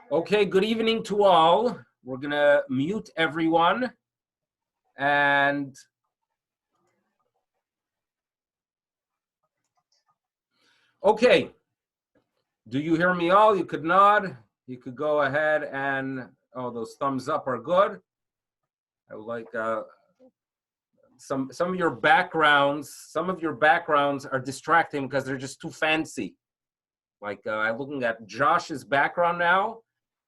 Okay, good evening to all. We're gonna mute everyone and okay. Do you hear me all? You could nod. You could go ahead and those thumbs up are good. I would like some of your backgrounds. Some of your backgrounds are distracting because they're just too fancy. Like I'm looking at Josh's background now,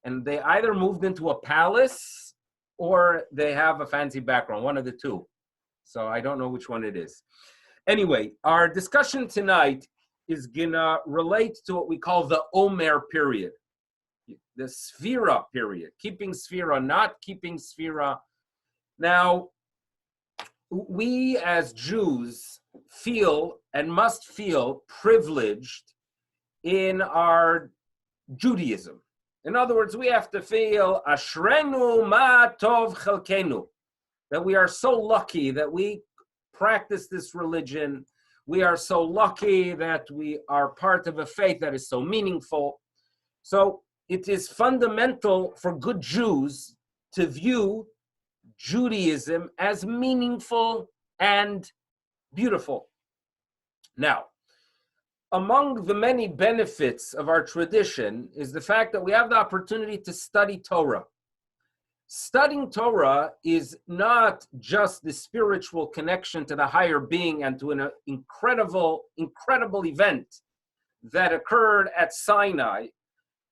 and they either moved into a palace or they have a fancy background, one of the two. So I don't know which one it is. Anyway, our discussion tonight is gonna relate to what we call the HaOmer period, the Sefirat period, keeping Sefirat, not keeping Sefirat. Now, we as Jews feel and must feel privileged in our Judaism. In other words, we have to feel Ashrenu ma tov chelkenu, that we are so lucky that we practice this religion. We are so lucky that we are part of a faith that is so meaningful. So it is fundamental for good Jews to view Judaism as meaningful and beautiful. Now, among the many benefits of our tradition is the fact that we have the opportunity to study Torah. Studying Torah is not just the spiritual connection to the higher being and to an incredible event that occurred at Sinai,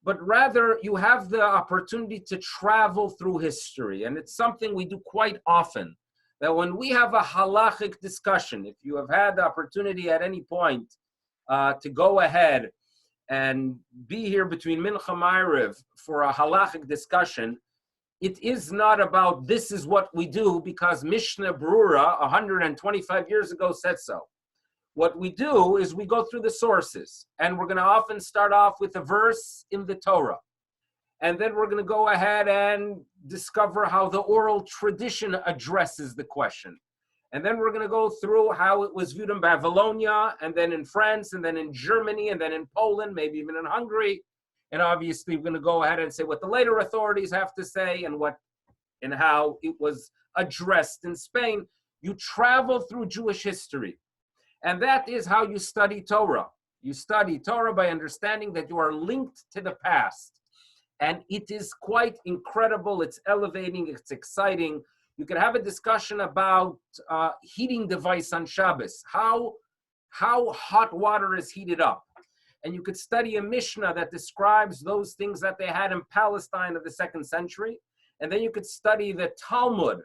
but rather you have the opportunity to travel through history. And it's something we do quite often, that when we have a halachic discussion, if you have had the opportunity at any point to go ahead and be here between Mincha and Ma'ariv for a halachic discussion, it is not about this is what we do because Mishnah Brura 125 years ago said so. What we do is we go through the sources, and we're going to often start off with a verse in the Torah. And then we're going to go ahead and discover how the oral tradition addresses the question. And then we're going to go through how it was viewed in Babylonia, and then in France, and then in Germany, and then in Poland, maybe even in Hungary. And obviously, we're going to go ahead and say what the later authorities have to say and how it was addressed in Spain. You travel through Jewish history. And that is how you study Torah. You study Torah by understanding that you are linked to the past. And it is quite incredible. It's elevating. It's exciting. You can have a discussion about heating device on Shabbos, how hot water is heated up. And you could study a Mishnah that describes those things that they had in Palestine of the 2nd century. And then you could study the Talmud,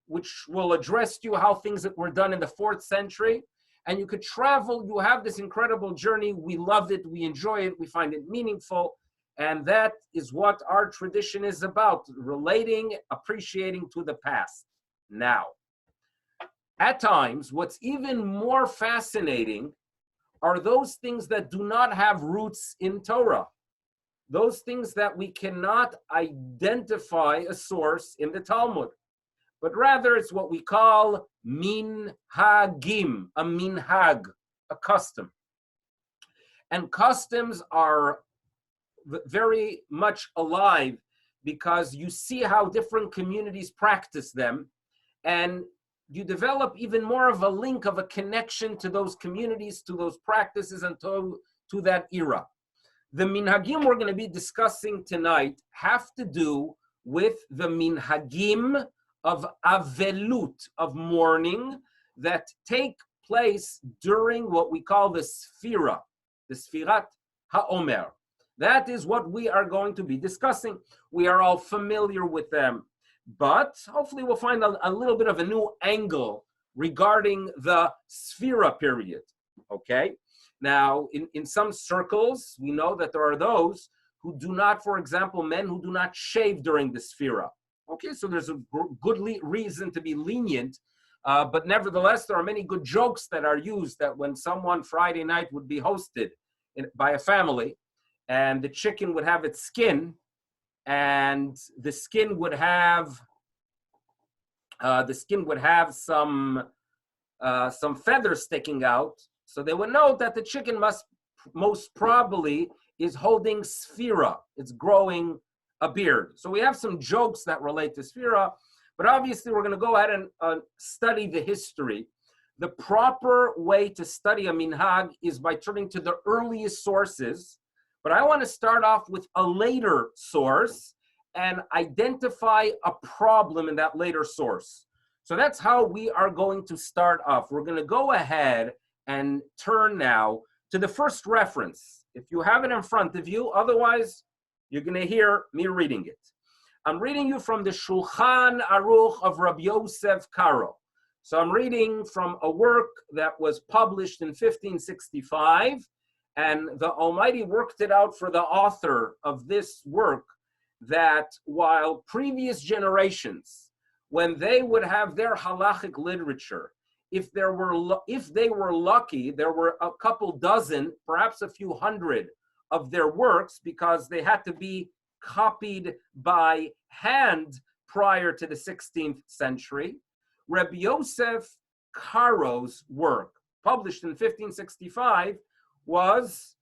which will address to you how things that were done in the 4th century. And you could travel. You have this incredible journey. We love it. We enjoy it. We find it meaningful. And that is what our tradition is about, relating, appreciating to the past. Now, at times, what's even more fascinating are those things that do not have roots in Torah. Those things that we cannot identify a source in the Talmud. But rather it's what we call minhagim, a minhag, a custom. And customs are very much alive because you see how different communities practice them, and you develop even more of a link of a connection to those communities, to those practices, and to that era. The minhagim we're going to be discussing tonight have to do with the minhagim of avelut, of mourning, that take place during what we call the Sefirat HaOmer. That is what we are going to be discussing. We are all familiar with them, but hopefully we'll find a little bit of a new angle regarding the Sefirat period, okay? Now, in some circles, we know that there are those who do not, for example, men who do not shave during the Sefirat. Okay, so there's a good reason to be lenient, but nevertheless, there are many good jokes that are used that when someone Friday night would be hosted by a family, and the chicken would have its skin, and the skin would have some feathers sticking out, so they would know that the chicken most probably is holding Sefirat. It's growing a beard. So we have some jokes that relate to Sefira, but obviously we're going to go ahead and study the history. The proper way to study a minhag is by turning to the earliest sources, but I want to start off with a later source and identify a problem in that later source. So that's how we are going to start off. We're going to go ahead and turn now to the first reference. If you have it in front of you, otherwise you're going to hear me reading it. I'm reading you from the Shulchan Aruch of Rabbi Yosef Karo. So I'm reading from a work that was published in 1565, and the Almighty worked it out for the author of this work that while previous generations, when they would have their halachic literature, if they were lucky, there were a couple dozen, perhaps a few hundred of their works, because they had to be copied by hand prior to the 16th century. Rabbi Yosef Karo's work, published in 1565, was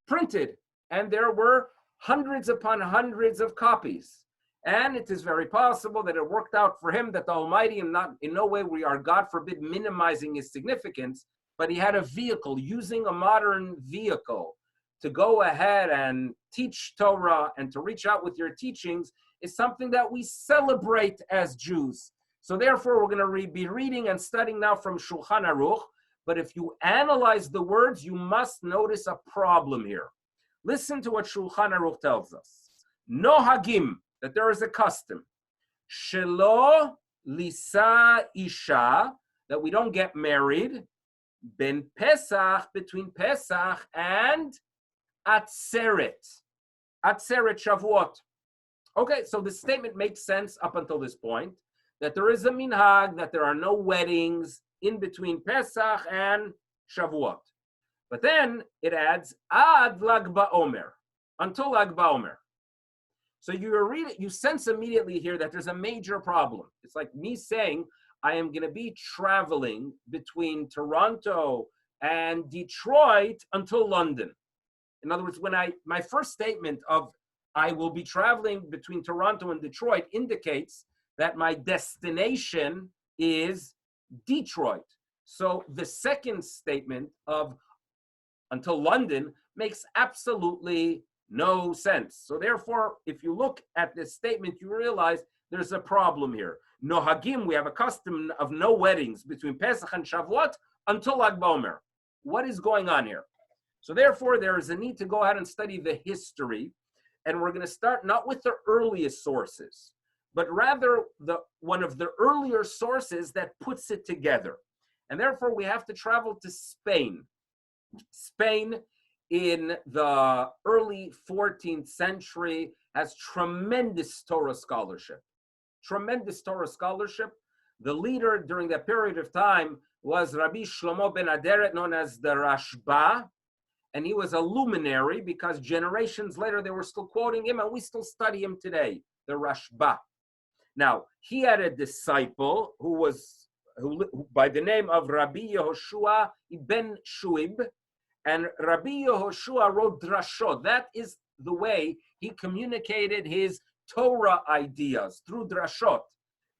printed, and there were hundreds upon hundreds of copies. And it is very possible that it worked out for him that the Almighty, and not in no way we are, God forbid, minimizing his significance, but he had a vehicle, using a modern vehicle to go ahead and teach Torah and to reach out with your teachings is something that we celebrate as Jews. So therefore, we're going to be reading and studying now from Shulchan Aruch. But if you analyze the words, you must notice a problem here. Listen to what Shulchan Aruch tells us. Nohagim, that there is a custom. Shelo lisa isha, that we don't get married. Ben Pesach, between Pesach and Atzeret. Atzeret Shavuot. Okay, so the statement makes sense up until this point, that there is a minhag, that there are no weddings in between Pesach and Shavuot. But then it adds, Ad Lag BaOmer, until Lag BaOmer. So you sense immediately here that there's a major problem. It's like me saying, I am going to be traveling between Toronto and Detroit until London. In other words, my first statement of I will be traveling between Toronto and Detroit indicates that my destination is Detroit. So the second statement of until London makes absolutely no sense. So therefore, if you look at this statement, you realize there's a problem here. Nohagim, we have a custom of no weddings between Pesach and Shavuot until Lag BaOmer. What is going on here? So therefore, there is a need to go ahead and study the history. And we're going to start not with the earliest sources, but rather one of the earlier sources that puts it together. And therefore, we have to travel to Spain. Spain in the early 14th century has tremendous Torah scholarship. Tremendous Torah scholarship. The leader during that period of time was Rabbi Shlomo ben Aderet, known as the Rashba. And he was a luminary because generations later they were still quoting him, and we still study him today, the Rashba. Now, he had a disciple who by the name of Rabbi Yehoshua ibn Shuib, and Rabbi Yehoshua wrote drashot. That is the way he communicated his Torah ideas, through drashot.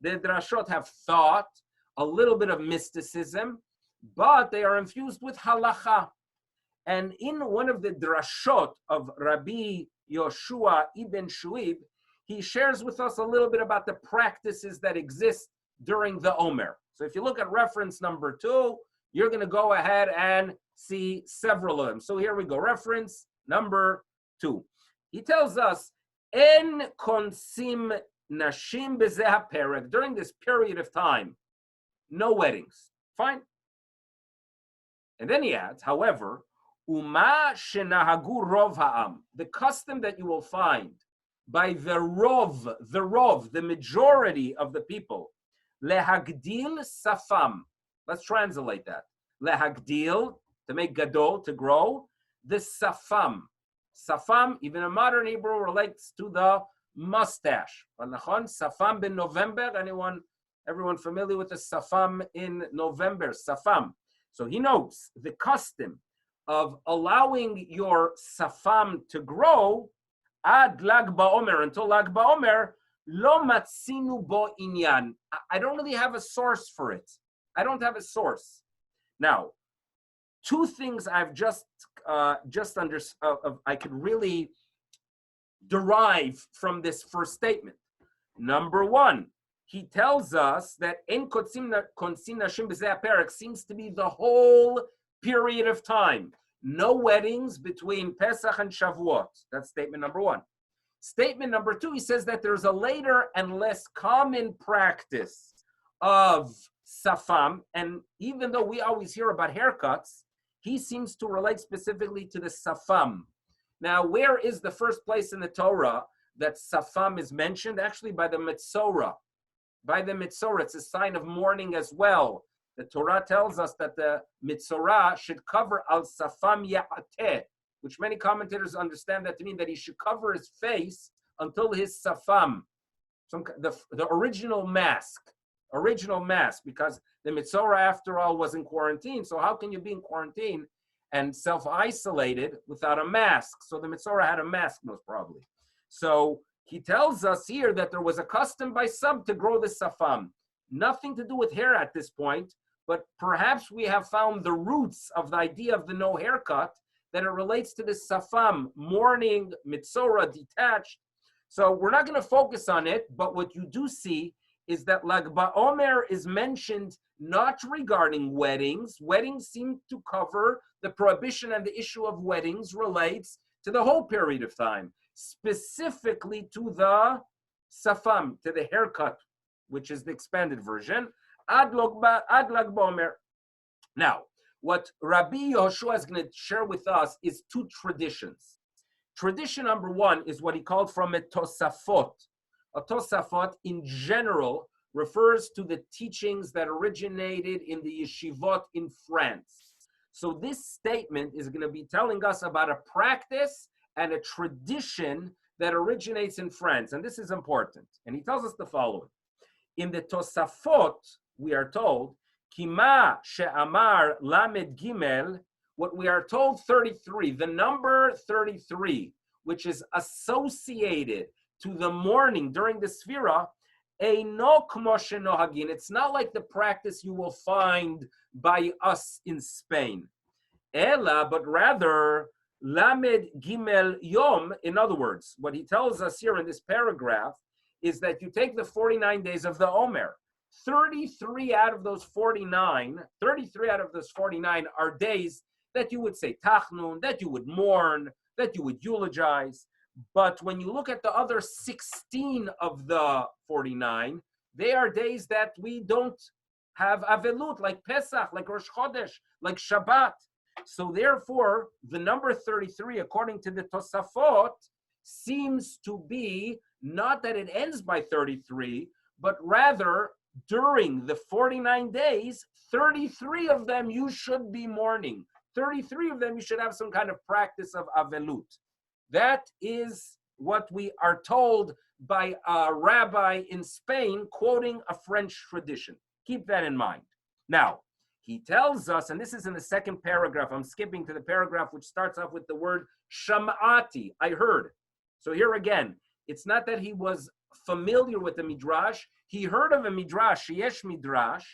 The drashot have thought, a little bit of mysticism, but they are infused with halacha. And in one of the drashot of Rabbi Yehoshua ibn Shuib, he shares with us a little bit about the practices that exist during the Omer. So if you look at reference number 2, you're going to go ahead and see several of them. So here we go. Reference number 2. He tells us, En konsim nashim bezeh perek. During this period of time, no weddings. Fine. And then he adds, however, Uma shenahagu rov ha'am, the custom that you will find by the rov, the majority of the people, lehagdil safam. Let's translate that. Lehagdil, to make gadol, to grow. The safam. Safam, even in modern Hebrew, relates to the mustache. Safam bin November. Everyone familiar with the safam in November? Safam. So he knows the custom of allowing your safam to grow Ad Lag BaOmer, until Lag BaOmer, lo matzinu bo inyan. I don't really have a source for it. I don't have a source. Now, two things I've I could really derive from this first statement. Number one, he tells us that en kotzin nashim b'zeh haperek seems to be the whole period of time. No weddings between Pesach and Shavuot. That's statement number one. Statement number two, he says that there's a later and less common practice of safam, and even though we always hear about haircuts, he seems to relate specifically to the safam. Now, where is the first place in the Torah that safam is mentioned? Actually, by the Mitzorah. By the Mitzorah, it's a sign of mourning as well. The Torah tells us that the Mitzorah should cover al safam ya'ateh, which many commentators understand that to mean that he should cover his face until his safam, the original mask, because the Mitzorah, after all, was in quarantine. So how can you be in quarantine and self-isolated without a mask? So the Mitzorah had a mask, most probably. So he tells us here that there was a custom by some to grow the safam. Nothing to do with hair at this point, but perhaps we have found the roots of the idea of the no haircut, that it relates to the safam, mourning, Mitzorah, detached. So we're not going to focus on it, but what you do see is that Lag BaOmer is mentioned not regarding weddings. Weddings seem to cover the prohibition, and the issue of weddings relates to the whole period of time, specifically to the safam, to the haircut, which is the expanded version. Ad Lag BaOmer. Now, what Rabbi Yehoshua is going to share with us is two traditions. Tradition number one is what he called from a Tosafot. A Tosafot, in general, refers to the teachings that originated in the yeshivot in France. So this statement is going to be telling us about a practice and a tradition that originates in France. And this is important. And he tells us the following. In the Tosafot, we are told, Kima she'amar lamed gimel, what we are told 33, the number 33, which is associated to the mourning during the Sefirat, eino kmo shenohagin. It's not like the practice you will find by us in Spain. Ela, but rather, lamed gimel yom. In other words, what he tells us here in this paragraph is that you take the 49 days of the Omer. 33 out of those 49 are days that you would say tachnun, that you would mourn, that you would eulogize. But when you look at the other 16 of the 49, they are days that we don't have avelut, like Pesach, like Rosh Chodesh, like Shabbat. So therefore, the number 33, according to the Tosafot, seems to be not that it ends by 33, but rather during the 49 days, 33 of them you should be mourning. 33 of them you should have some kind of practice of avelut. That is what we are told by a rabbi in Spain, quoting a French tradition. Keep that in mind. Now, he tells us, and this is in the second paragraph, I'm skipping to the paragraph which starts off with the word sham'ati, I heard. So here again, it's not that he was familiar with the Midrash. He heard of a Midrash, Yesh Midrash,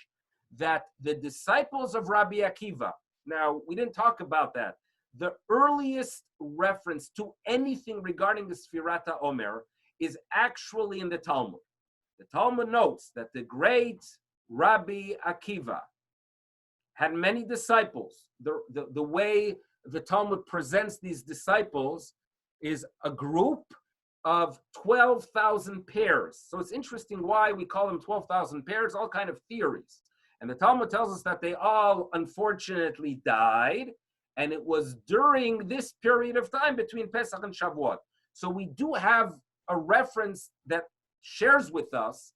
that the disciples of Rabbi Akiva, now we didn't talk about that, the earliest reference to anything regarding the Sefirat HaOmer is actually in the Talmud. The Talmud notes that the great Rabbi Akiva had many disciples. The way the Talmud presents these disciples is a group of 12,000 pairs. So it's interesting why we call them 12,000 pairs, all kind of theories. And the Talmud tells us that they all unfortunately died, and it was during this period of time between Pesach and Shavuot. So we do have a reference that shares with us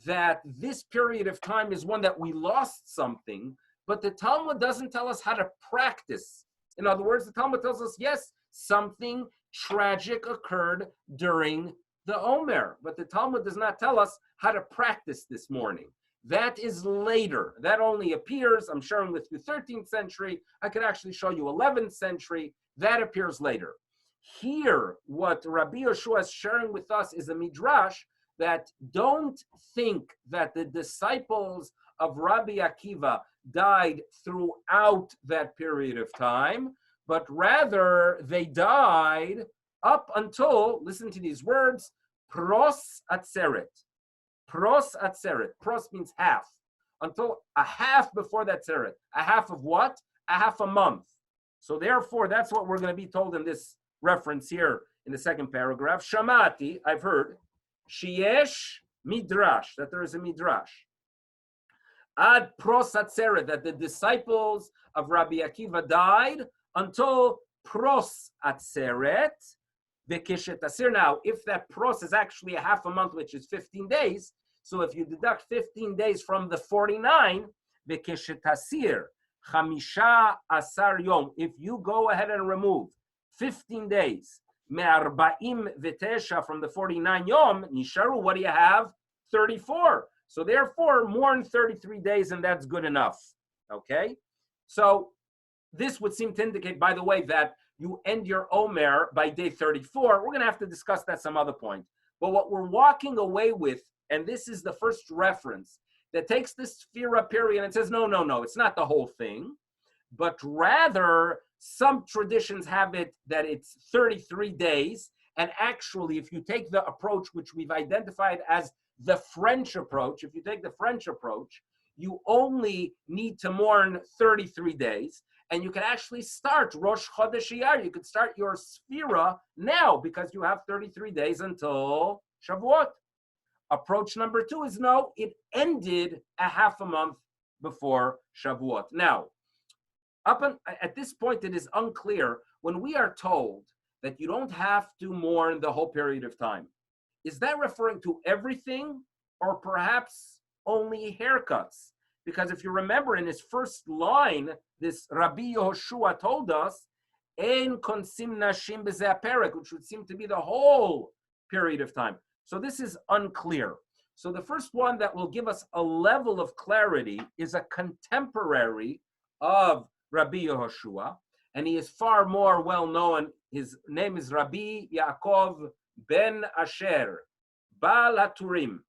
that this period of time is one that we lost something, but the Talmud doesn't tell us how to practice. In other words, the Talmud tells us, yes, something tragic occurred during the Omer, but the Talmud does not tell us how to practice this mourning. That is later. That only appears, I'm sharing with you 13th century. I could actually show you 11th century. That appears later. Here, what Rabbi Yoshua is sharing with us is a midrash that don't think that the disciples of Rabbi Akiva died throughout that period of time, but rather they died up until, listen to these words, pros atzeret. Pros atzeret. Pros means half. Until a half before that tzeret. A half of what? A half a month. So therefore, that's what we're going to be told in this reference here in the second paragraph. Shamati, I've heard, sheyesh midrash, that there is a midrash. Ad pros atzeret, that the disciples of Rabbi Akiva died until pros atzeret. Now, if that pros is actually a half a month, which is 15 days, so if you deduct 15 days from the 49, v'keshetasir chamisha asar yom, if you go ahead and remove 15 days, me'arba'im v'tesha from the 49 yom, nisharu, what do you have? 34. So therefore, more than 33 days, and that's good enough. Okay? So this would seem to indicate, by the way, that you end your Omer by day 34. We're going to have to discuss that some other point. But what we're walking away with, and this is the first reference, that takes this Sefirat period and says, no, it's not the whole thing, but rather some traditions have it that it's 33 days. And actually, if you take the approach which we've identified as the French approach, if you take the French approach, you only need to mourn 33 days. And you can actually start Rosh Chodesh Iyar. You could start your Sefirat now because you have 33 days until Shavuot. Approach number two is no, it ended a half a month before Shavuot. Now, at this point, it is unclear when we are told that you don't have to mourn the whole period of time. Is that referring to everything or perhaps only haircuts? Because if you remember in his first line, this Rabbi Yehoshua told us, Ein konsim nashim b'zeh perek, which would seem to be the whole period of time. So this is unclear. So the first one that will give us a level of clarity is a contemporary of Rabbi Yehoshua, and he is far more well known. His name is Rabbi Yaakov ben Asher, Baal HaTurim,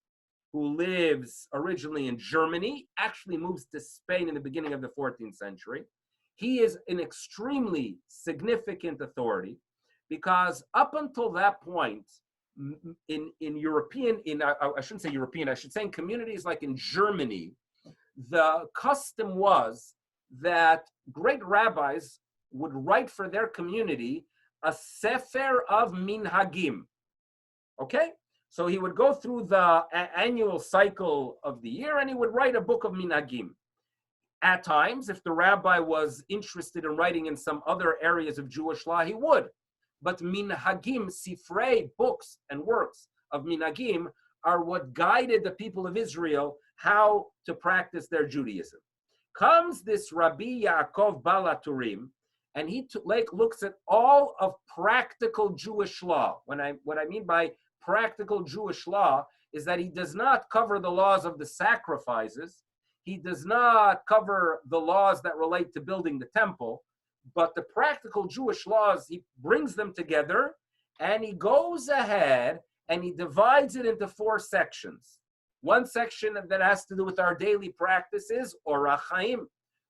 who lives originally in Germany, actually moves to Spain in the beginning of the 14th century. He is an extremely significant authority because up until that point, in European, I shouldn't say European, I should say in communities like in Germany, the custom was that great rabbis would write for their community a sefer of minhagim. Okay? So he would go through the annual cycle of the year and he would write a book of minhagim. At times, if the rabbi was interested in writing in some other areas of Jewish law, he would. But minhagim, sifrei, books and works of minhagim are what guided the people of Israel how to practice their Judaism. Comes this Rabbi Yaakov Baal HaTurim, and he looks at all of practical Jewish law. What I mean by practical Jewish law is that he does not cover the laws of the sacrifices. He does not cover the laws that relate to building the temple, but the practical Jewish laws, he brings them together and he goes ahead and he divides it into 4 sections. One section that has to do with our daily practices, Orach Chaim.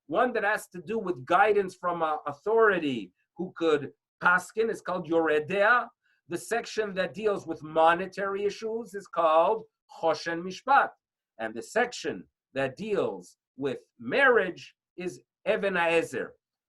One that has to do with guidance from an authority who could paskin is called Yoredea. The section that deals with monetary issues is called Choshen Mishpat. And the section that deals with marriage is Even HaEzer.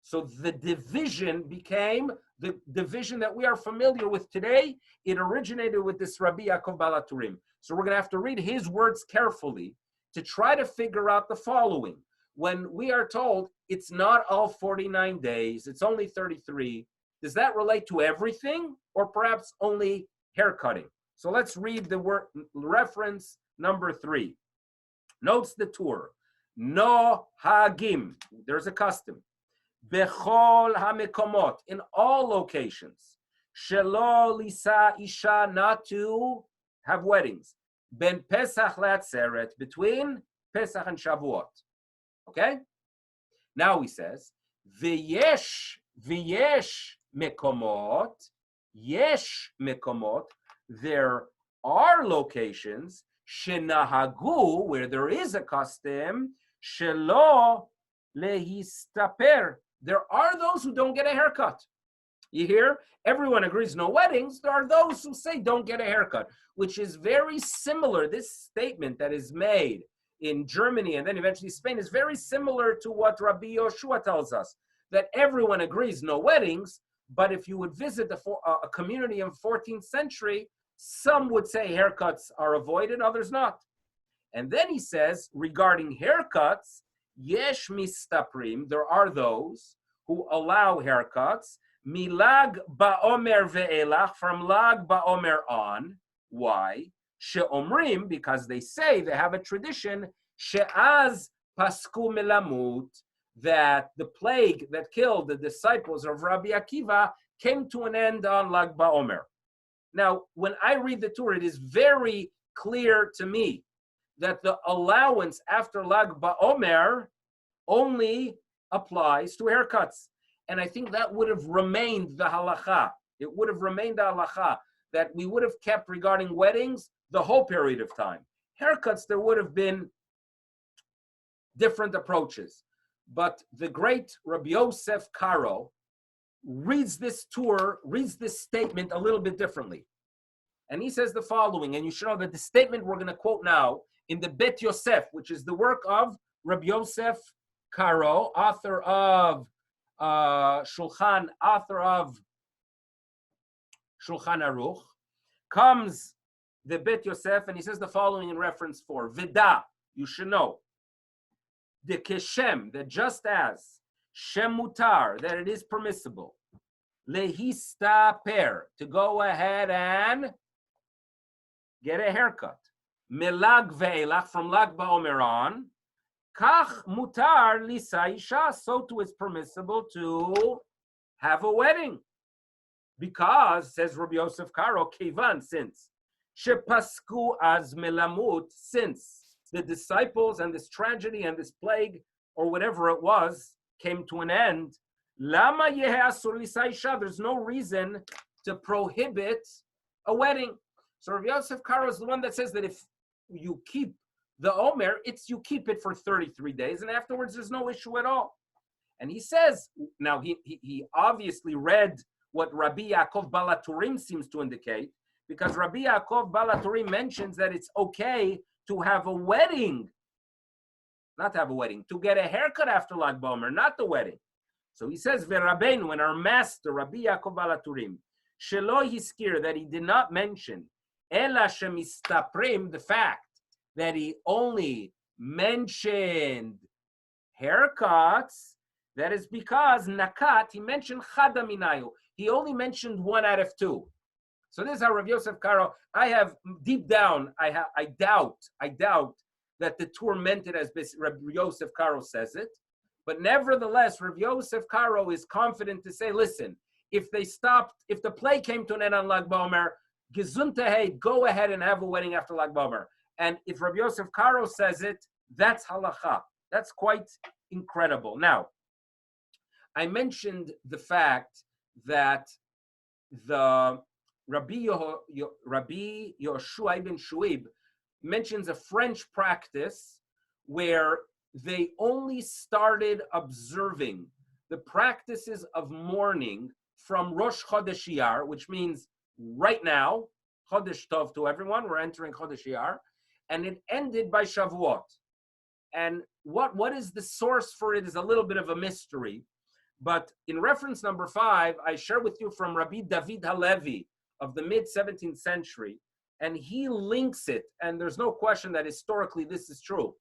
So the division became the division that we are familiar with today. It originated with this Rabbi Yaakov Baal HaTurim. So we're going to have to read his words carefully to try to figure out the following. When we are told it's not all 49 days, it's only 33, does that relate to everything or perhaps only haircutting? So let's read the word reference number 3. Notes the tour. No hagim. There's a custom. Bechol hamekomot, in all locations. Shelo lisa isha, not to have weddings. Ben Pesach le'atzeret, between Pesach and Shavuot. Okay? Now he says, v'yesh mekomot, Yesh mekomot, there are locations, shenahagu, where there is a custom, shelo lehistaper. There are those who don't get a haircut. You hear? Everyone agrees no weddings. There are those who say don't get a haircut, which is very similar. This statement that is made in Germany and then eventually Spain is very similar to what Rabbi Yoshua tells us, that everyone agrees no weddings, but if you would visit a community in 14th century, some would say haircuts are avoided, others not. And then he says, regarding haircuts, yesh mistaprim, there are those who allow haircuts, milag ba'omer ve'elach, from lag ba'omer on. Why? She'omrim, because they say, they have a tradition, she'az pasku melamut, that the plague that killed the disciples of Rabbi Akiva came to an end on Lag BaOmer. Now, when I read the Torah, it is very clear to me that the allowance after Lag BaOmer only applies to haircuts. And I think that would have remained the halacha. It would have remained the halacha that we would have kept regarding weddings the whole period of time. Haircuts, there would have been different approaches. But the great Rabbi Yosef Karo reads this statement a little bit differently. And he says the following, and you should know that the statement we're going to quote now in the Bet Yosef, which is the work of Rabbi Yosef Karo, author of Shulchan Aruch, comes the Bet Yosef, and he says the following in reference for Vida, you should know. The keshem, that just as shem mutar, that it is permissible, lehistaper, to go ahead and get a haircut, melag ve'elach, from lag ba'omer on, kach mutar lisa isha, so too it's permissible to have a wedding, because, says Rabbi Yosef Karo, kevan, since shepasku az melamut, since the disciples and this tragedy and this plague or whatever it was came to an end, lama yeheh asur lisa isha, there's no reason to prohibit a wedding. So Rabbi Yosef Karo is the one that says that if you keep the Omer, you keep it for 33 days, and afterwards there's no issue at all. And he says, now he obviously read what Rabbi Yaakov Balaturim seems to indicate, because Rabbi Yaakov Balaturim mentions that it's okay to have a wedding, not to have a wedding, to get a haircut after Lag BaOmer, not the wedding. So he says, V'Rabbeinu, when our master, Rabbi Yaakov Balaturim, Shelo Hiskir, that he did not mention, Ela Shemistaprim, the fact that he only mentioned haircuts, that is because Nakat, he mentioned Chadaminayu. He only mentioned 1 out of 2. So this is how Rav Yosef Karo, I have deep down, I doubt that the Torah meant it as Rav Yosef Karo says it. But nevertheless, Rav Yosef Karo is confident to say, listen, if the plague came to an end on Lag BaOmer, Gesundheit, go ahead and have a wedding after Lag BaOmer. And if Rav Yosef Karo says it, that's halacha. That's quite incredible. Now, I mentioned the fact that the Rabbi Yoshua ibn Shuib mentions a French practice where they only started observing the practices of mourning from Rosh Chodesh Iyar, which means right now, Chodesh Tov to everyone, we're entering Chodesh Iyar, and it ended by Shavuot. And what is the source for it is a little bit of a mystery. But in reference number 5, I share with you from Rabbi David Halevi of the mid-17th century, and he links it, and there's no question that historically this is true.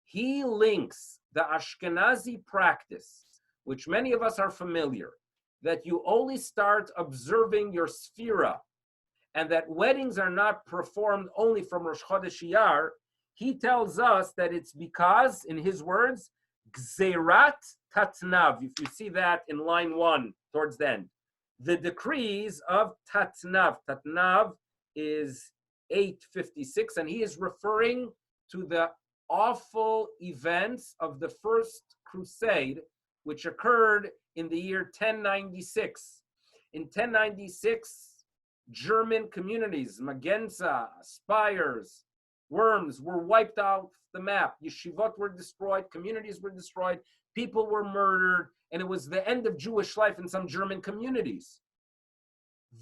He links the Ashkenazi practice, which many of us are familiar, that you only start observing your Sefira, and that weddings are not performed only from Rosh Chodesh Iyar. He tells us that it's because, in his words, Gzerat Tatnav, if you see that in line 1 towards the end, the decrees of Tatnav. Tatnav is 856, and he is referring to the awful events of the First Crusade, which occurred in the year 1096. In 1096, German communities, Magenza, Spires, Worms were wiped off the map. Yeshivot were destroyed, communities were destroyed, people were murdered, and it was the end of Jewish life in some German communities.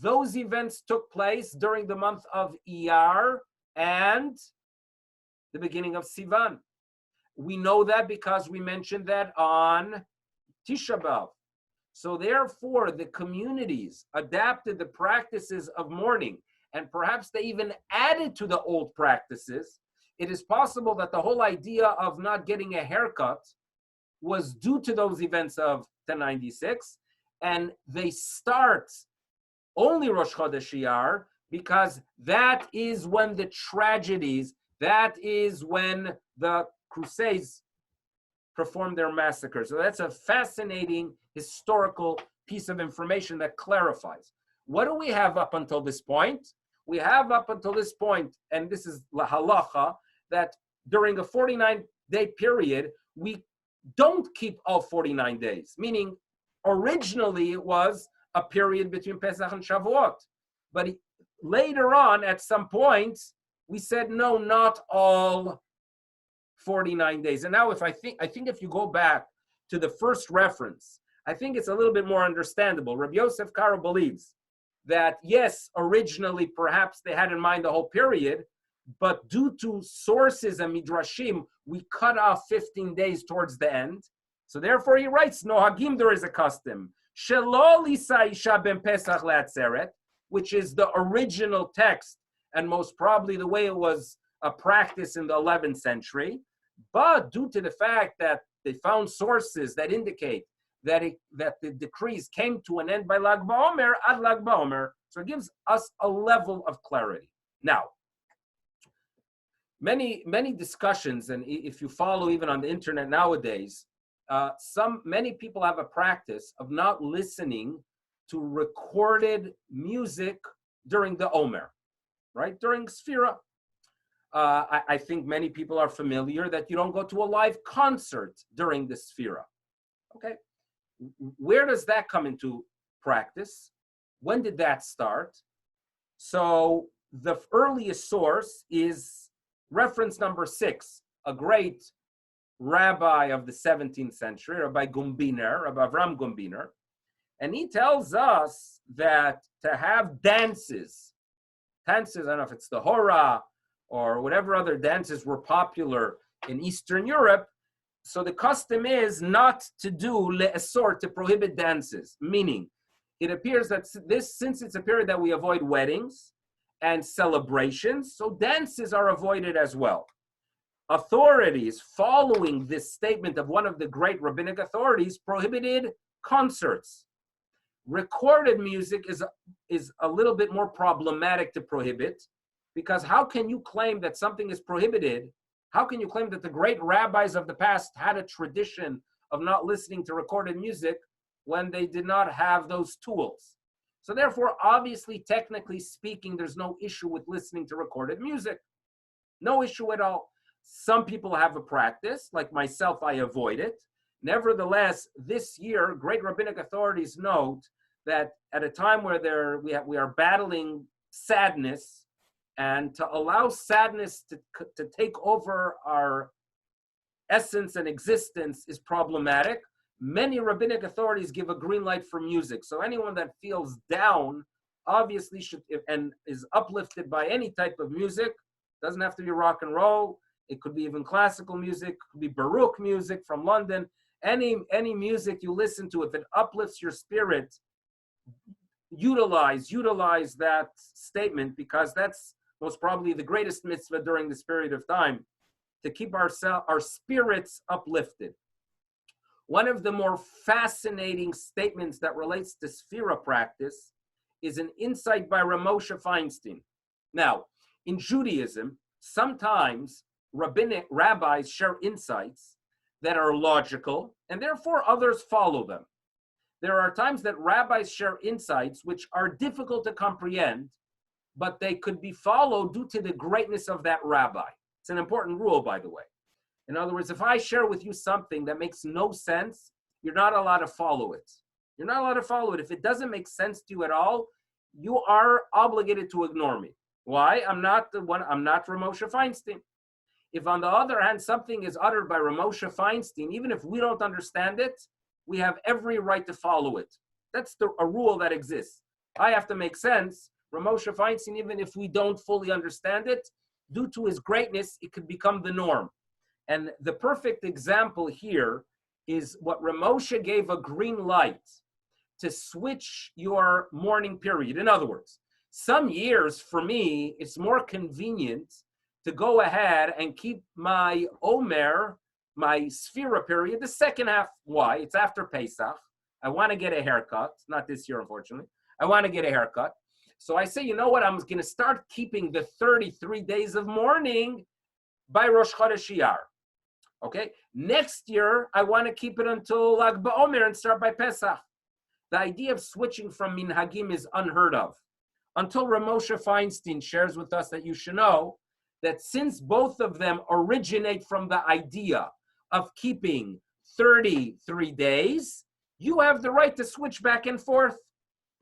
Those events took place during the month of Iyar and the beginning of Sivan. We know that because we mentioned that on Tisha B'Av. So therefore, the communities adapted the practices of mourning, and perhaps they even added to the old practices. It is possible that the whole idea of not getting a haircut was due to those events of 1096, and they start only Rosh Chodesh Iyar because that is when the tragedies, that is when the Crusades performed their massacres. So that's a fascinating historical piece of information that clarifies. What do we have up until this point? We have up until this point, and this is la halacha, that during a 49-day period, we don't keep all 49 days, meaning originally it was a period between Pesach and Shavuot. But later on, at some point, we said, no, not all 49 days. And now I think if you go back to the first reference, I think it's a little bit more understandable. Rabbi Yosef Karo believes that, yes, originally perhaps they had in mind the whole period, but due to sources and midrashim, we cut off 15 days towards the end. So therefore he writes, Nohagim, there is a custom, Shelo lisa isha ben Pesach le'atzeret, which is the original text, and most probably the way it was a practice in the 11th century. But due to the fact that they found sources that indicate that the decrees came to an end by Lag BaOmer, ad Lag BaOmer, so it gives us a level of clarity. Now, many discussions, and if you follow even on the internet nowadays, many people have a practice of not listening to recorded music during the Omer, right? During Sefirat. I think many people are familiar that you don't go to a live concert during the Sefirat. Okay, where does that come into practice? When did that start? So the earliest source is reference number 6, a great rabbi of the 17th century, Rabbi Gumbiner, Rabbi Avram Gumbiner, and he tells us that to have dances, I don't know if it's the Hora or whatever other dances were popular in Eastern Europe, so the custom is not to do le'esor, to prohibit dances, meaning it appears that since it's a period that we avoid weddings and celebrations, so dances are avoided as well. Authorities following this statement of one of the great rabbinic authorities prohibited concerts. Recorded music is a little bit more problematic to prohibit, because how can you claim that something is prohibited? How can you claim that the great rabbis of the past had a tradition of not listening to recorded music when they did not have those tools? So therefore, obviously, technically speaking, there's no issue with listening to recorded music. No issue at all. Some people have a practice, like myself, I avoid it. Nevertheless, this year, great rabbinic authorities note that at a time where we are battling sadness, and to allow sadness to take over our essence and existence is problematic. Many rabbinic authorities give a green light for music. So anyone that feels down obviously should, and is uplifted by any type of music, doesn't have to be rock and roll. It could be even classical music, it could be Baroque music from London. Any music you listen to, if it uplifts your spirit, utilize that statement, because that's most probably the greatest mitzvah during this period of time, to keep our spirits uplifted. One of the more fascinating statements that relates to Sefirat practice is an insight by Ramosha Feinstein. Now, in Judaism, sometimes rabbis share insights that are logical, and therefore others follow them. There are times that rabbis share insights which are difficult to comprehend, but they could be followed due to the greatness of that rabbi. It's an important rule, by the way. In other words, if I share with you something that makes no sense, you're not allowed to follow it. You're not allowed to follow it. If it doesn't make sense to you at all, you are obligated to ignore me. Why? I'm not Ramosha Feinstein. If on the other hand, something is uttered by Ramosha Feinstein, even if we don't understand it, we have every right to follow it. That's a rule that exists. I have to make sense. Ramosha Feinstein, even if we don't fully understand it, due to his greatness, it could become the norm. And the perfect example here is what Ramosha gave a green light to switch your mourning period. In other words, some years for me, it's more convenient to go ahead and keep my Omer, my Sefirat period, the second half. Why? It's after Pesach. I want to get a haircut. Not this year, unfortunately. I want to get a haircut. So I say, you know what? I'm going to start keeping the 33 days of mourning by Rosh Chodesh Iyar. Okay? Next year, I want to keep it until Lag BaOmer and start by Pesach. The idea of switching from Minhagim is unheard of. Until Ramosha Feinstein shares with us that you should know that since both of them originate from the idea of keeping 33 days, you have the right to switch back and forth.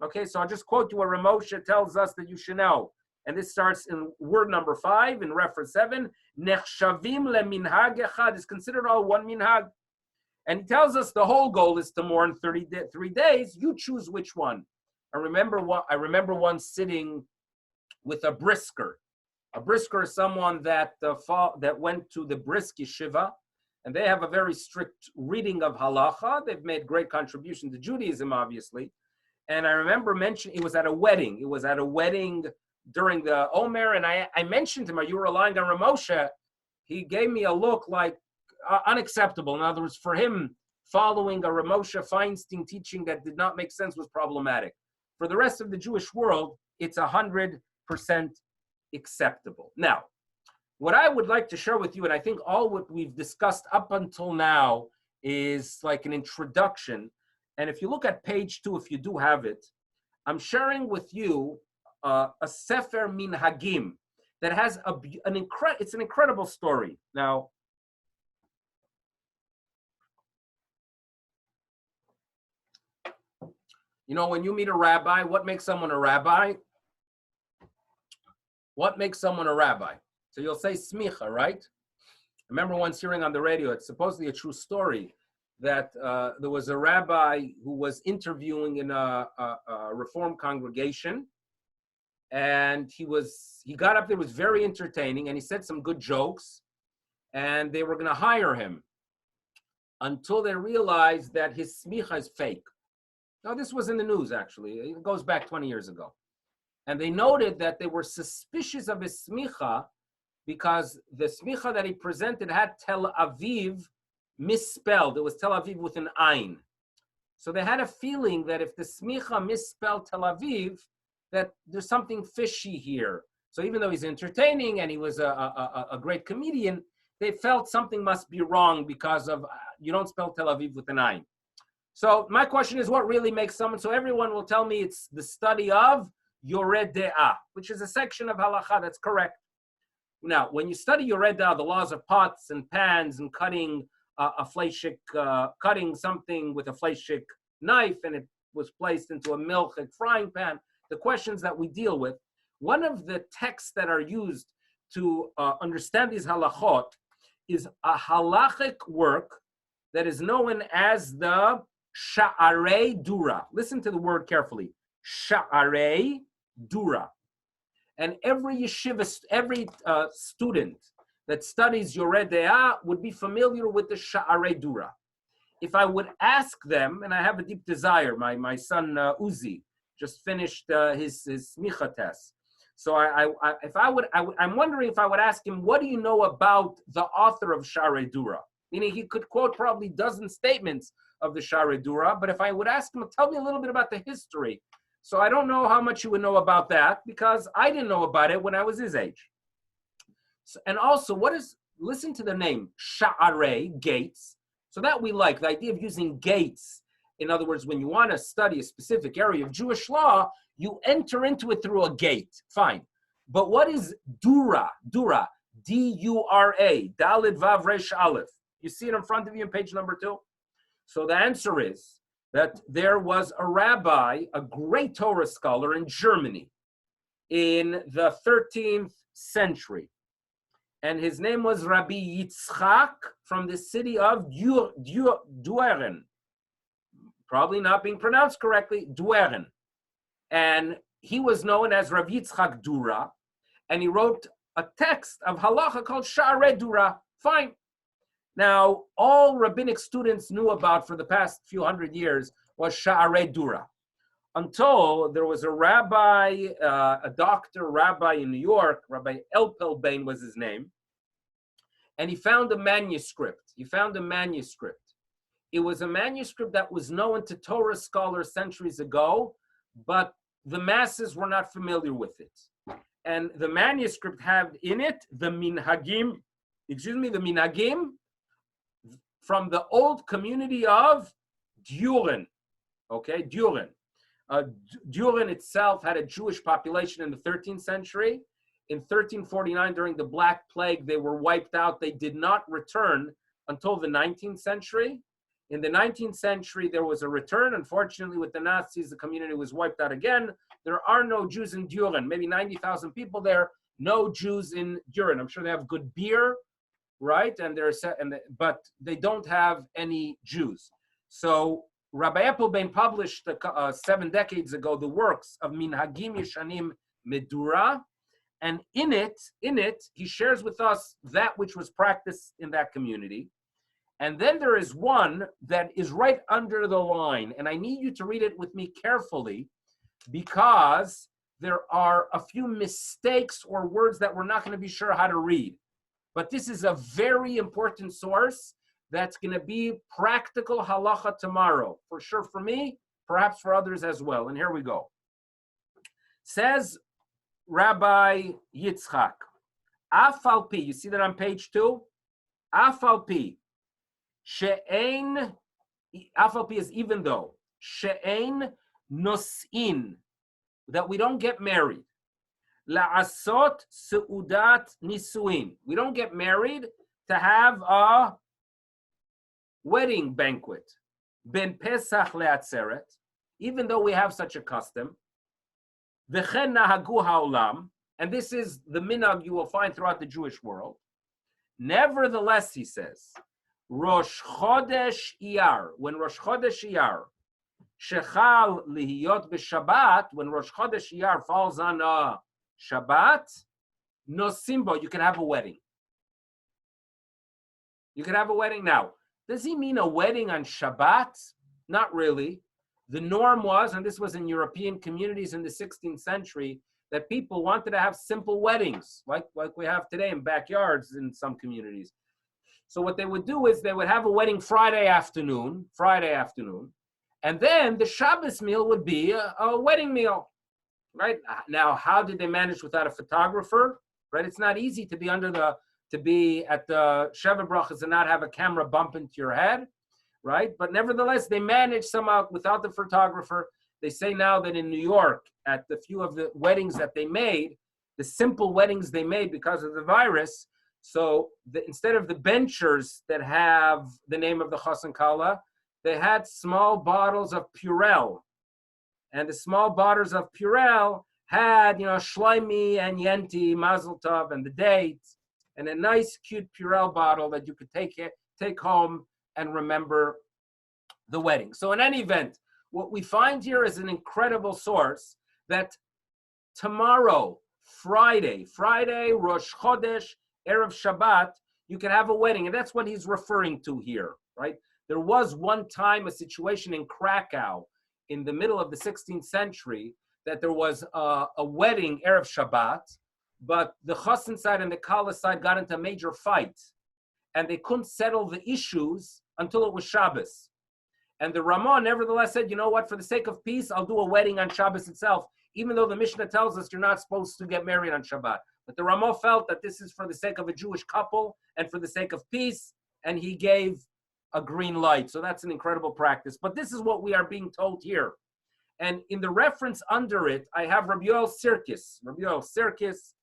Okay, so I'll just quote you what Ramosha tells us that you should know. And this starts in word number 5 in reference 7. Nechshavim leminhag echad is considered all one minhag. And he tells us the whole goal is to mourn 33 days. You choose which one. I remember once sitting with a brisker. A brisker is someone that went to the brisk yeshiva, and they have a very strict reading of halacha. They've made great contribution to Judaism, obviously. And I remember mentioning, it was at a wedding. It was at a wedding during the Omer, and I mentioned to him, are you relying on Ramosha? He gave me a look like unacceptable. In other words, for him, following a Ramosha Feinstein teaching that did not make sense was problematic. For the rest of the Jewish world, it's 100% acceptable. Now, what I would like to share with you, and I think all what we've discussed up until now is like an introduction. And if you look at page 2, if you do have it, I'm sharing with you a Sefer Minhagim that has it's an incredible story. Now, you know, when you meet a rabbi, what makes someone a rabbi? What makes someone a rabbi? So you'll say smicha, right? I remember once hearing on the radio, it's supposedly a true story, that there was a rabbi who was interviewing in a Reform congregation, and he got up there, was very entertaining, and he said some good jokes, and they were going to hire him until they realized that his smicha is fake. Now, this was in the news, actually. It goes back 20 years ago. And they noted that they were suspicious of his smicha because the smicha that he presented had Tel Aviv misspelled. It was Tel Aviv with an ayin. So they had a feeling that if the smicha misspelled Tel Aviv, that there's something fishy here. So even though he's entertaining and he was a great comedian, they felt something must be wrong because of you don't spell Tel Aviv with an ayin. So my question is, what really makes someone? So everyone will tell me it's the study of Yored De'ah, which is a section of halacha that's correct. Now, when you study Yored De'ah, the laws of pots and pans and cutting cutting something with a fleishik knife, and it was placed into a milchik frying pan, the questions that we deal with, one of the texts that are used to understand these halachot is a halachic work that is known as the Sha'arei Dura. Listen to the word carefully. Sha'arei Dura. And every yeshiva, every student that studies Yored De'ah would be familiar with the Sha'arei Dura. If I would ask them, and I have a deep desire, my son Uzi just finished his smicha test. So I'm wondering if I would ask him, what do you know about the author of Sha'arei Dura? Meaning he could quote probably dozen statements of the Sha'arei Dura, but if I would ask him, tell me a little bit about the history. So I don't know how much you would know about that because I didn't know about it when I was his age. So, and also, listen to the name, Sha'arei, gates. So that we like, the idea of using gates. In other words, when you want to study a specific area of Jewish law, you enter into it through a gate. Fine. But what is Dura? Dura, D-U-R-A, Dalid Vav Resh Aleph. You see it in front of you on page number 2? So the answer is that there was a rabbi, a great Torah scholar in Germany in the 13th century. And his name was Rabbi Yitzchak from the city of Dueren. Probably not being pronounced correctly, Dueren. And he was known as Rabbi Yitzchak Dura. And he wrote a text of halacha called Sha'arei Dura. Fine. Now, all rabbinic students knew about for the past few hundred years was Sha'arei Dura. Until there was a rabbi, a doctor rabbi in New York, Rabbi Elpelbein was his name, and he found a manuscript. It was a manuscript that was known to Torah scholars centuries ago, but the masses were not familiar with it. And the manuscript had in it the Minhagim from the old community of Duren. Okay, Duren. Duren itself had a Jewish population in the 13th century. In 1349, during the Black Plague, they were wiped out. They did not return until the 19th century. In the 19th century, there was a return. Unfortunately, with the Nazis, the community was wiped out again. There are no Jews in Duren. Maybe 90,000 people there. No Jews in Duren. I'm sure they have good beer, right? But they don't have any Jews. So Rabbi Applebaum published 7 decades ago the works of Minhagim Yeshanim Medura, and in it, he shares with us that which was practiced in that community. And then there is one that is right under the line, and I need you to read it with me carefully because there are a few mistakes or words that we're not going to be sure how to read. But this is a very important source that's going to be practical halacha tomorrow, for sure for me, perhaps for others as well. And here we go. Says Rabbi Yitzchak, Afal Pi, you see that on page 2? Afal Pi, She'ein, Afal Pi is even though, She'ein Nos'in, that we don't get married. La'asot Seudat Nisuin, we don't get married to have a wedding banquet, ben Pesach le'atzeret, even though we have such a custom. V'chen nahagu ha'olam, and this is the minhag you will find throughout the Jewish world. Nevertheless, he says, Rosh Chodesh Iyar, when Rosh Chodesh Iyar, shechal lihiyot b'Shabbat, when Rosh Chodesh Iyar falls on a Shabbat, no simbo, you can have a wedding. You can have a wedding now. Does he mean a wedding on Shabbat? Not really. The norm was, and this was in European communities in the 16th century, that people wanted to have simple weddings, like we have today in backyards in some communities. So what they would do is they would have a wedding Friday afternoon, and then the Shabbos meal would be a wedding meal, right? Now, how did they manage without a photographer, right? It's not easy to be to be at the Sheva Brachas and not have a camera bump into your head, right? But nevertheless, they managed somehow without the photographer. They say now that in New York, at the few of the weddings that they made, the simple weddings they made because of the virus, so instead of the benchers that have the name of the Chas and Kala, they had small bottles of Purell. And the small bottles of Purell had, Shloimi and Yenti, Mazel Tov, and the dates, and a nice, cute Purell bottle that you could take home and remember the wedding. So in any event, what we find here is an incredible source that tomorrow, Friday, Rosh Chodesh, Erev Shabbat, you can have a wedding. And that's what he's referring to here, right? There was one time a situation in Krakow in the middle of the 16th century that there was a wedding, Erev Shabbat, but the Chassan side and the Kala side got into a major fight. And they couldn't settle the issues until it was Shabbos. And the Ramah nevertheless said, you know what, for the sake of peace, I'll do a wedding on Shabbos itself, even though the Mishnah tells us you're not supposed to get married on Shabbat. But the Ramah felt that this is for the sake of a Jewish couple and for the sake of peace, and he gave a green light. So that's an incredible practice. But this is what we are being told here. And in the reference under it, I have Rabbi Yoel Sirkis. Rabbi Yoel Sirkis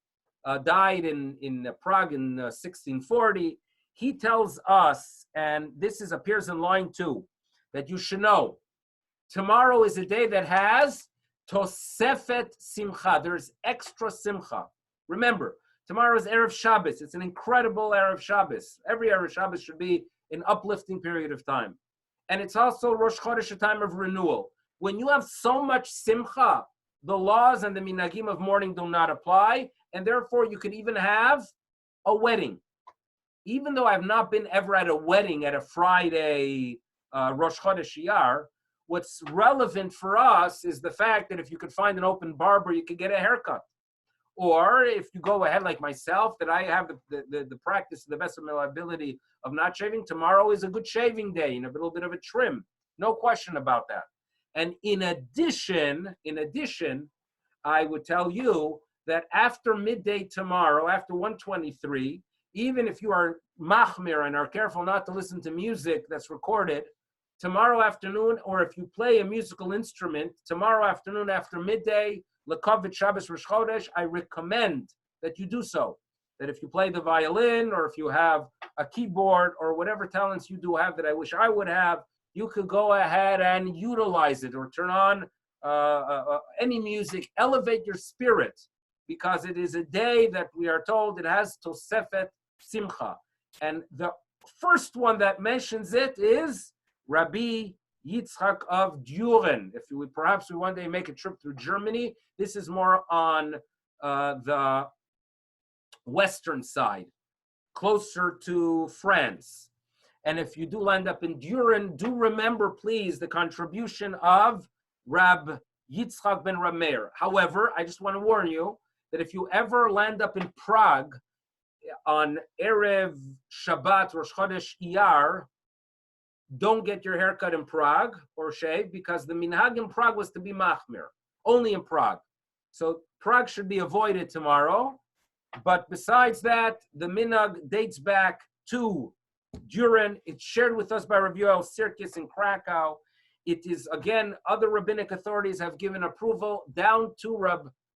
died in Prague in 1640. He tells us, and this appears in line 2, that you should know Tomorrow is a day that has Tosefet Simcha. There's extra Simcha. Remember, tomorrow is Erev Shabbos. It's an incredible Erev Shabbos. Every Erev Shabbos should be an uplifting period of time. And it's also Rosh Chodesh, a time of renewal. When you have so much Simcha, the laws and the Minhagim of mourning do not apply, and therefore you could even have a wedding. Even though I've not been ever at a wedding at a Friday Rosh Chodesh Iyar, what's relevant for us is the fact that if you could find an open barber, you could get a haircut. Or if you go ahead like myself, that I have the practice to the best of my ability of not shaving, tomorrow is a good shaving day and a little bit of a trim. No question about that. And in addition, I would tell you that after midday tomorrow, after 1:23, even if you are machmir and are careful not to listen to music that's recorded, tomorrow afternoon, or if you play a musical instrument, tomorrow afternoon after midday, Lekavit Shabbos Rosh Chodesh, I recommend that you do so. That if you play the violin, or if you have a keyboard, or whatever talents you do have that I wish I would have, you could go ahead and utilize it, or turn on any music, elevate your spirit, because it is a day that we are told it has Tosefet Simcha. And the first one that mentions it is Rabbi Yitzchak of Düren. If you would, perhaps we one day make a trip through Germany. This is more on the western side, closer to France. And if you do land up in Düren, do remember, please, the contribution of Rab Yitzchak ben Rameir. However, I just want to warn you that if you ever land up in Prague on Erev Shabbat Rosh Chodesh Iyar, don't get your haircut in Prague or shave, because the minhag in Prague was to be machmir, only in Prague. So Prague should be avoided tomorrow. But besides that, the minhag dates back to Düren. It's shared with us by Rabbi Yoel Sirkis in Krakow. It is, again, other rabbinic authorities have given approval, down to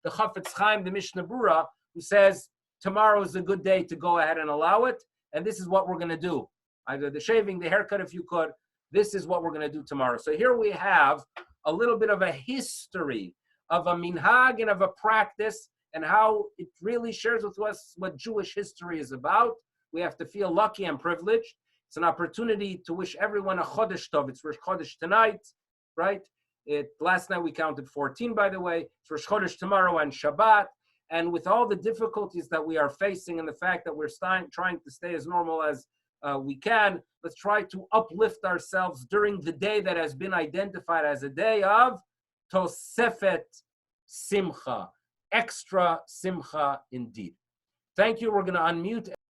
the Chafetz Chaim, the Mishnah Berurah, who says tomorrow is a good day to go ahead and allow it. And this is what we're going to do. Either the shaving, the haircut, if you could. This is what we're going to do tomorrow. So here we have a little bit of a history of a minhag and of a practice, and how it really shares with us what Jewish history is about. We have to feel lucky and privileged. It's an opportunity to wish everyone a Chodesh Tov. It's Rosh Chodesh tonight, right? Last night we counted 14, by the way. It's Rosh Chodesh tomorrow and Shabbat. And with all the difficulties that we are facing and the fact that we're trying to stay as normal as we can, let's try to uplift ourselves during the day that has been identified as a day of Tosefet Simcha. Extra Simcha indeed. Thank you. We're going to unmute.